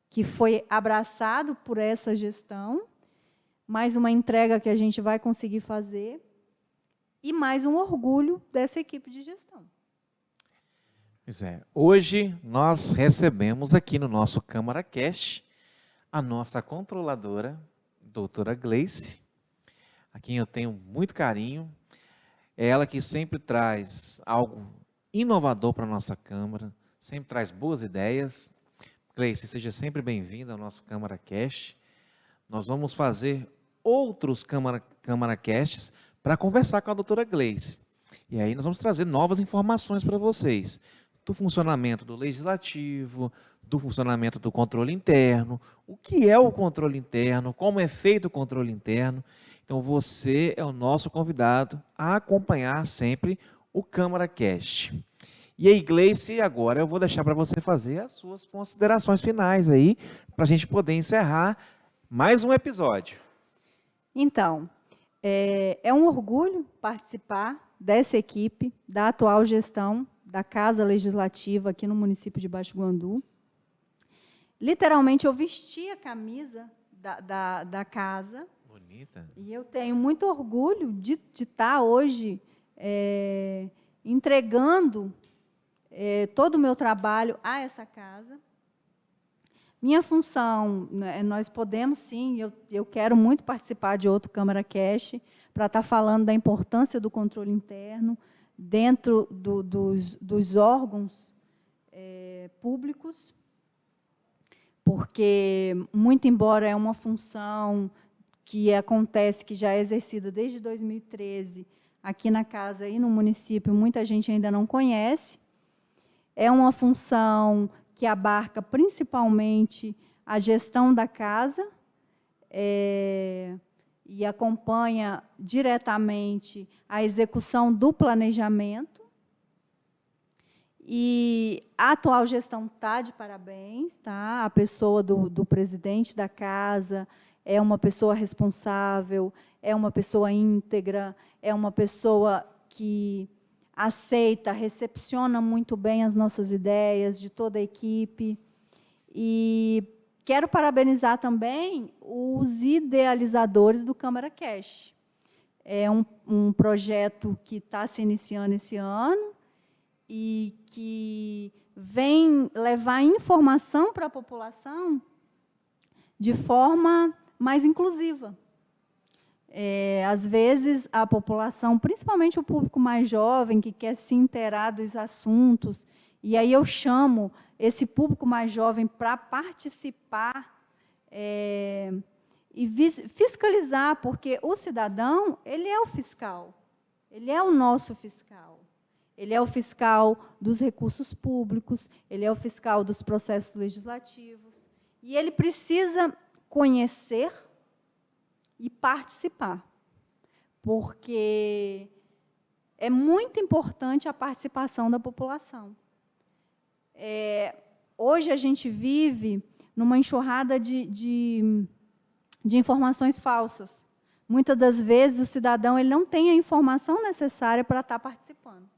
que foi abraçado por essa gestão, mais uma entrega que a gente vai conseguir fazer, e mais um orgulho dessa equipe de gestão. Pois é. Hoje nós recebemos aqui no nosso Câmara Cast a nossa controladora, doutora Gleice, a quem eu tenho muito carinho. É ela que sempre traz algo inovador para a nossa Câmara, sempre traz boas ideias. Gleice, seja sempre bem-vinda ao nosso Câmara Cast. Nós vamos fazer outros Câmara Casts para conversar com a doutora Gleice. E aí nós vamos trazer novas informações para vocês, do funcionamento do legislativo, do funcionamento do controle interno, o que é o controle interno, como é feito o controle interno. Então você é o nosso convidado a acompanhar sempre o Câmara Cast. E aí, Gleice, agora eu vou deixar para você fazer as suas considerações finais aí, para a gente poder encerrar mais um episódio. Então, é um orgulho participar dessa equipe, da atual gestão da Casa Legislativa aqui no município de Baixo Guandu. Literalmente, eu vesti a camisa da casa. Bonita. E eu tenho muito orgulho de estar hoje entregando todo o meu trabalho a essa casa. Minha função, né, nós podemos sim, eu quero muito participar de outro Câmara Cast para estar falando da importância do controle interno dentro dos órgãos públicos, porque, muito embora é uma função que acontece, que já é exercida desde 2013, aqui na casa e no município, muita gente ainda não conhece. É uma função que abarca principalmente a gestão da casa e acompanha diretamente a execução do planejamento. E a atual gestão está de parabéns, tá? A pessoa do presidente da casa é uma pessoa responsável, é uma pessoa íntegra, é uma pessoa que aceita, recepciona muito bem as nossas ideias, de toda a equipe. E quero parabenizar também os idealizadores do Câmara Cast. É um projeto que está se iniciando esse ano e que vem levar informação para a população de forma mais inclusiva. Às vezes, a população, principalmente o público mais jovem, que quer se inteirar dos assuntos, e aí eu chamo esse público mais jovem para participar e fiscalizar, porque o cidadão, ele é o fiscal, ele é o nosso fiscal. Ele é o fiscal dos recursos públicos, ele é o fiscal dos processos legislativos, e ele precisa conhecer e participar, porque é muito importante a participação da população. Hoje a gente vive numa enxurrada de informações falsas. Muitas das vezes o cidadão ele não tem a informação necessária para estar participando.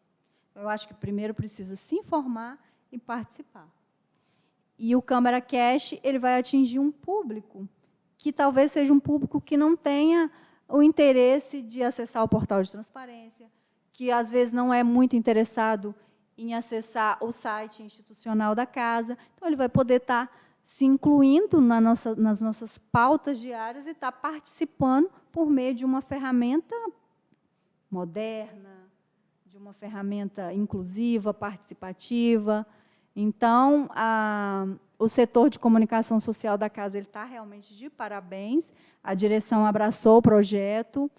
Eu acho que primeiro precisa se informar e participar. E o Câmara Cast ele vai atingir um público que talvez seja um público que não tenha o interesse de acessar o portal de transparência, que às vezes não é muito interessado em acessar o site institucional da casa. Então, ele vai poder estar se incluindo nas nossas pautas diárias e estar participando por meio de uma ferramenta moderna, de uma ferramenta inclusiva, participativa. Então, o setor de comunicação social da casa está realmente de parabéns. A direção abraçou o projeto,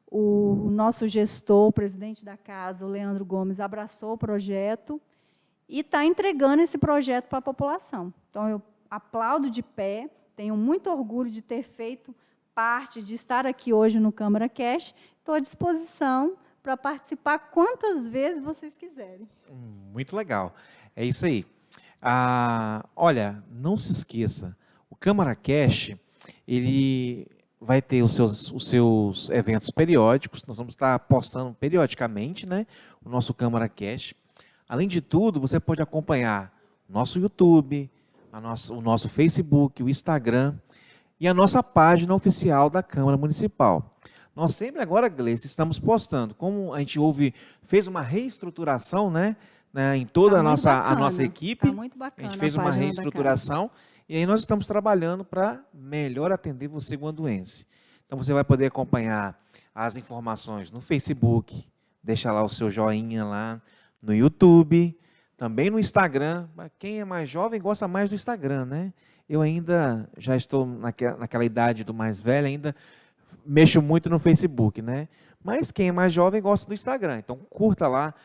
o nosso gestor, o presidente da casa, o Leandro Gomes, abraçou o projeto e está entregando esse projeto para a população. Então, eu aplaudo de pé, tenho muito orgulho de ter feito parte, de estar aqui hoje no Câmara Cast. Estou à disposição para participar quantas vezes vocês quiserem. Muito legal. É isso aí. Olha, não se esqueça, o Câmara Cast, ele vai ter os seus eventos periódicos, nós vamos estar postando periodicamente, né, o nosso Câmara Cast. Além de tudo, você pode acompanhar o nosso YouTube, o nosso Facebook, o Instagram e a nossa página oficial da Câmara Municipal. Nós sempre agora, Gleice, estamos postando, como a gente fez uma reestruturação, né, né, em toda Tá a muito nossa bacana, equipe. tá muito A bacana gente fez uma página da reestruturação e aí nós estamos trabalhando para melhor atender você, guanduense. Então você vai poder acompanhar as informações no Facebook, deixa lá o seu joinha lá, no YouTube, também no Instagram. Quem é mais jovem gosta mais do Instagram, né? Eu ainda já estou naquela idade do mais velho, ainda mexo muito no Facebook, né? Mas quem é mais jovem gosta do Instagram. Então curta lá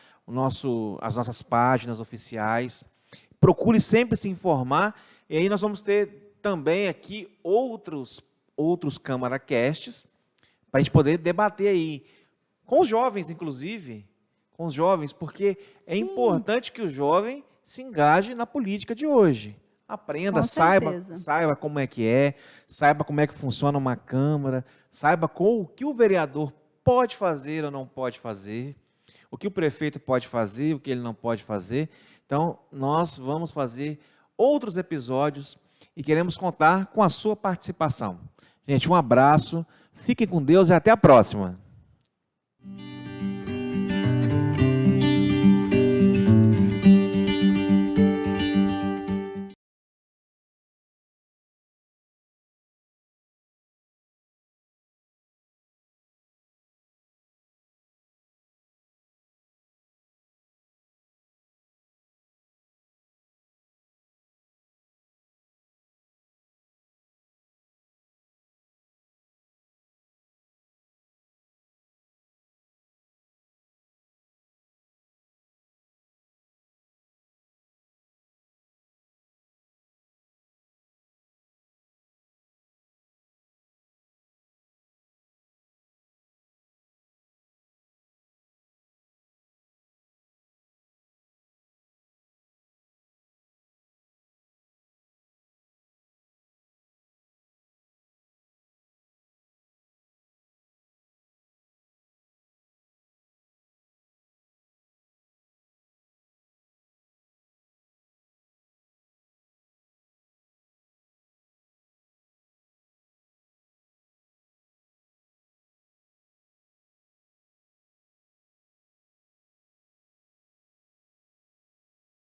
as nossas páginas oficiais. Procure sempre se informar. E aí nós vamos ter também aqui outros CâmaraCasts para a gente poder debater aí com os jovens, inclusive, com os jovens, porque é Sim. importante que o jovem se engaje na política de hoje. Aprenda, Com certeza. saiba como é, saiba como é que funciona uma Câmara, saiba o que o vereador pode fazer ou não pode fazer, o que o prefeito pode fazer, o que ele não pode fazer. Então, nós vamos fazer outros episódios e queremos contar com a sua participação. Gente, um abraço, fiquem com Deus e até a próxima.